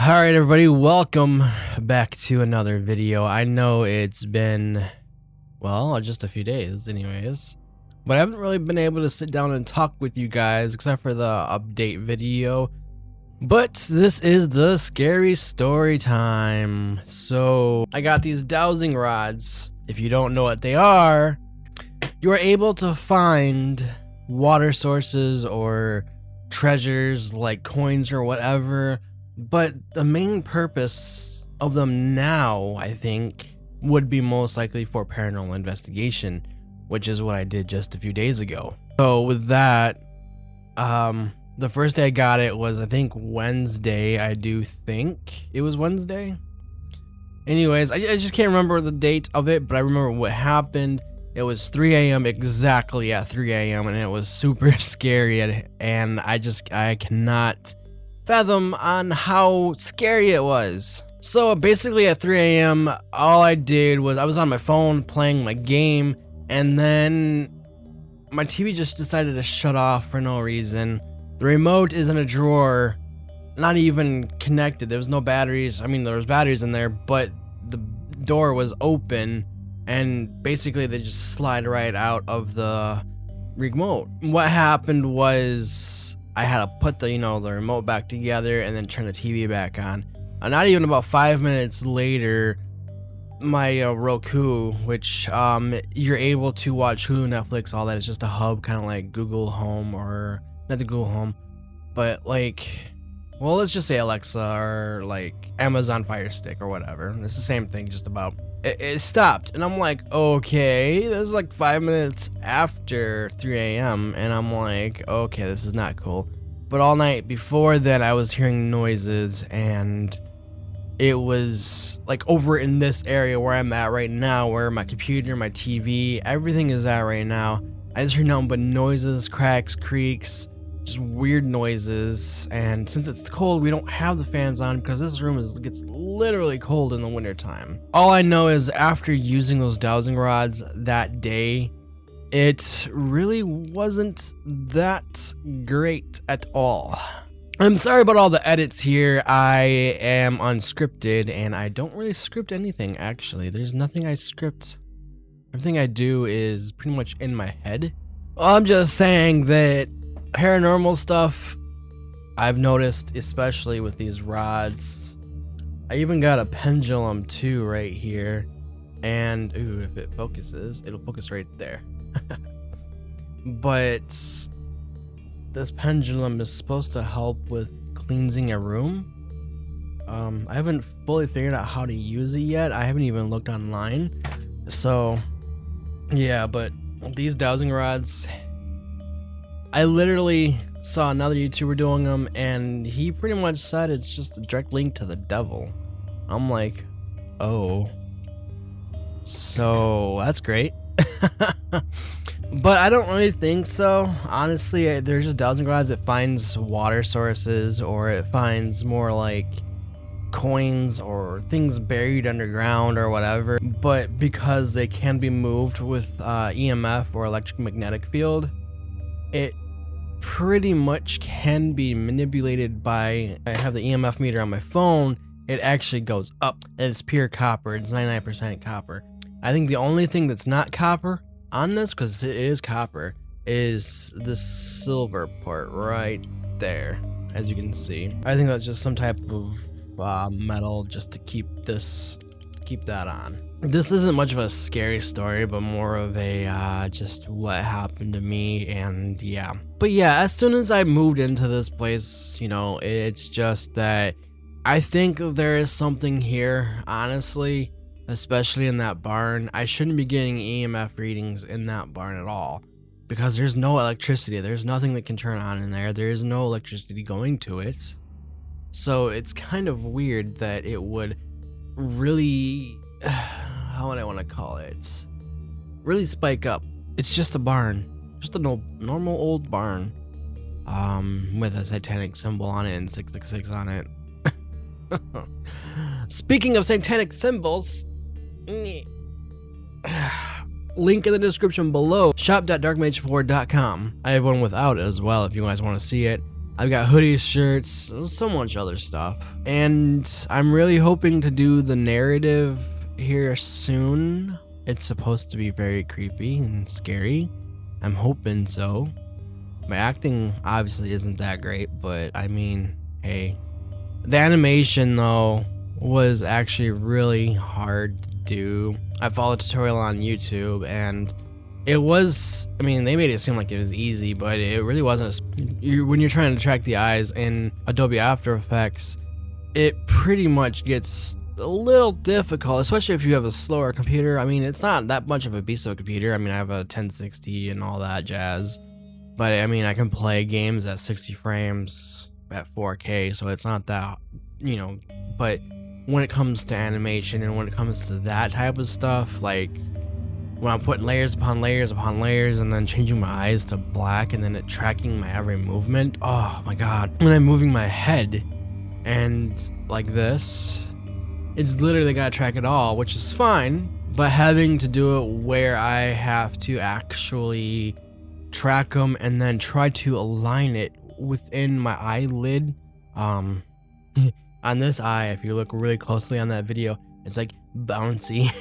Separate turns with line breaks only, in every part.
Alright everybody, welcome back to another video. I know it's been, well, just a few days anyways, but I haven't really been able to sit down and talk with you guys except for the update video. But this is the scary story time. So I got these dowsing rods. If you don't know what they are, you are able to find water sources or treasures like coins or whatever. But the main purpose of them now, I think, would be most likely for paranormal investigation, which is what I did just a few days ago. So with that, the first day I got it was, I think, Wednesday. I do think it was Wednesday. Anyways, I just can't remember the date of it, but I remember what happened. It was 3 a.m. exactly at 3 a.m. and it was super scary, and I cannot fathom on how scary it was. So basically at 3 a.m. all I did was I was on my phone playing my game, and then my TV just decided to shut off for no reason. The remote is in a drawer, not even connected. There was no batteries. I mean, there was batteries in there, but the door was open, and basically they just slide right out of the remote. What happened was I had to put the the remote back together and then turn the TV back on. Not even about 5 minutes later, my Roku, which you're able to watch Hulu, Netflix, all that. It's just a hub, kind of like Google Home, or not the Google Home, but like, well, let's just say Alexa or like Amazon Fire Stick or whatever. It's the same thing, just about. It stopped, and I'm like, okay, this is like 5 minutes after 3 a.m. and I'm like, okay, this is not cool. But all night before that, I was hearing noises, and it was like over in this area where I'm at right now, where my computer, my TV, everything is at right now. I just hear nothing but noises, cracks, creaks, just weird noises. And since it's cold, we don't have the fans on because this room gets literally cold in the winter time. All I know is after using those dowsing rods that day, it really wasn't that great at all. I'm sorry about all the edits here. I am unscripted, and I don't really script anything, actually. There's nothing I script. Everything I do is pretty much in my head. Well, I'm just saying that paranormal stuff, I've noticed, especially with these rods. I even got a pendulum too right here, and ooh, if it focuses, it'll focus right there. But this pendulum is supposed to help with cleansing a room. I haven't fully figured out how to use it yet. I haven't even looked online. So yeah, but these dowsing rods, I literally saw another YouTuber doing them, and he pretty much said it's just a direct link to the devil. I'm like, oh, so that's great. But I don't really think so. Honestly, they're just dowsing rods. It finds water sources, or it finds more like coins or things buried underground or whatever. But because they can be moved with EMF or electromagnetic field, it pretty much can be manipulated by, I have the EMF meter on my phone, it actually goes up, and it's pure copper. It's 99% copper. I think the only thing that's not copper on this, because it is copper, is the silver part right there, as you can see. I think that's just some type of metal just to keep that on. This isn't much of a scary story, but more of a just what happened to me, and yeah. But yeah, as soon as I moved into this place, it's just that I think there is something here, honestly, especially in that barn. I shouldn't be getting EMF readings in that barn at all, because there's no electricity. There's nothing that can turn on in there. There is no electricity going to it. So it's kind of weird that it would really, how would I want to call it, really spike up. It's just a barn, just a normal old barn, with a satanic symbol on it and 666 on it. Speaking of satanic symbols, link in the description below, shop.darkmage4.com. I have one without it as well if you guys want to see it. I've got hoodies, shirts, so much other stuff. And I'm really hoping to do the narrative here soon. It's supposed to be very creepy and scary. I'm hoping so. My acting obviously isn't that great, but I mean, hey. The animation though was actually really hard to do. I followed a tutorial on YouTube and it was, I mean, they made it seem like it was easy, but it really wasn't. When you're trying to track the eyes in Adobe After Effects, it pretty much gets a little difficult, especially if you have a slower computer. I mean, it's not that much of a beast of a computer. I mean, I have a 1060 and all that jazz, but I mean, I can play games at 60 frames at 4K, so it's not that, you know, but when it comes to animation and when it comes to that type of stuff, like when I'm putting layers upon layers upon layers and then changing my eyes to black and then it tracking my every movement, oh my god. When I'm moving my head and like this, it's literally gotta track it all, which is fine, but having to do it where I have to actually track them and then try to align it within my eyelid, on this eye, if you look really closely on that video, it's like bouncy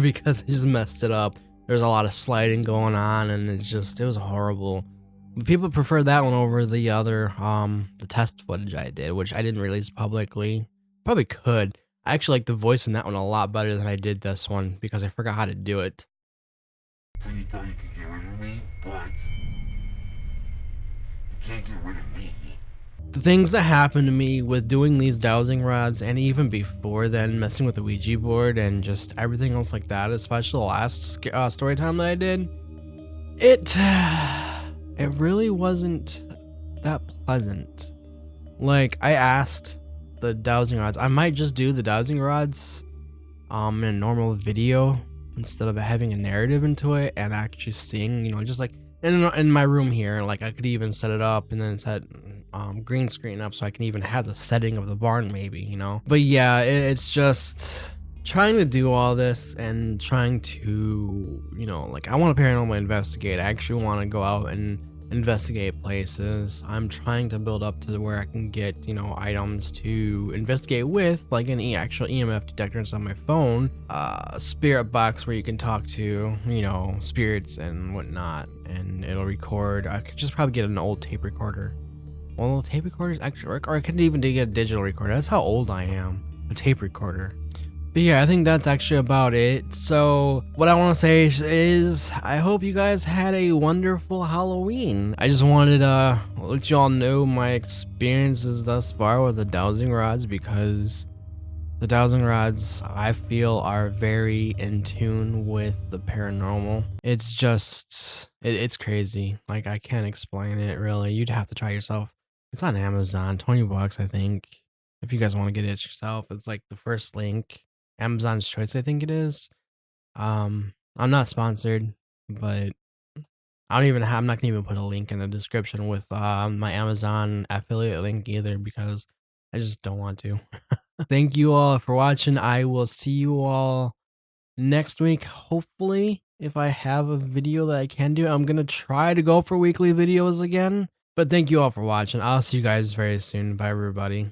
because I just messed it up. There's a lot of sliding going on and it was horrible. But people prefer that one over the other, the test footage I did, which I didn't release publicly. Probably could. I actually like the voice in that one a lot better than I did this one because I forgot how to do it.
So you thought you could get rid of me, but you can't get rid of me.
The things that happened to me with doing these dowsing rods and even before then messing with the Ouija board and just everything else like that, especially the last story time that I did, it really wasn't that pleasant. Like, I asked the dowsing rods, I might just do the dowsing rods in a normal video instead of having a narrative into it and actually seeing, you know, just like in my room here, like I could even set it up and then set green screen up so I can even have the setting of the barn maybe, you know. But yeah, it's just trying to do all this and trying to, you know, like I want to paranormal investigate. I actually want to go out and investigate places. I'm trying to build up to where I can get, you know, items to investigate with, like an actual EMF detector on my phone, a spirit box where you can talk to, you know, spirits and whatnot, and it'll record. I could just probably get an old tape recorder. Well, tape recorders actually work, or I could even get a digital recorder. That's how old I am, a tape recorder. But yeah, I think that's actually about it. So what I want to say is I hope you guys had a wonderful Halloween. I just wanted to let you all know my experiences thus far with the dowsing rods, because the dowsing rods I feel are very in tune with the paranormal. It's just, it's crazy. Like, I can't explain it really. You'd have to try yourself. It's on Amazon, 20 bucks, I think. If you guys want to get it yourself, it's like the first link. Amazon's Choice, I think it is. I'm not sponsored, but I'm not gonna even put a link in the description with my Amazon affiliate link either, because I just don't want to. Thank you all for watching. I will see you all next week, hopefully. If I have a video that I can do, I'm gonna try to go for weekly videos again. But thank you all for watching. I'll see you guys very soon. Bye, everybody.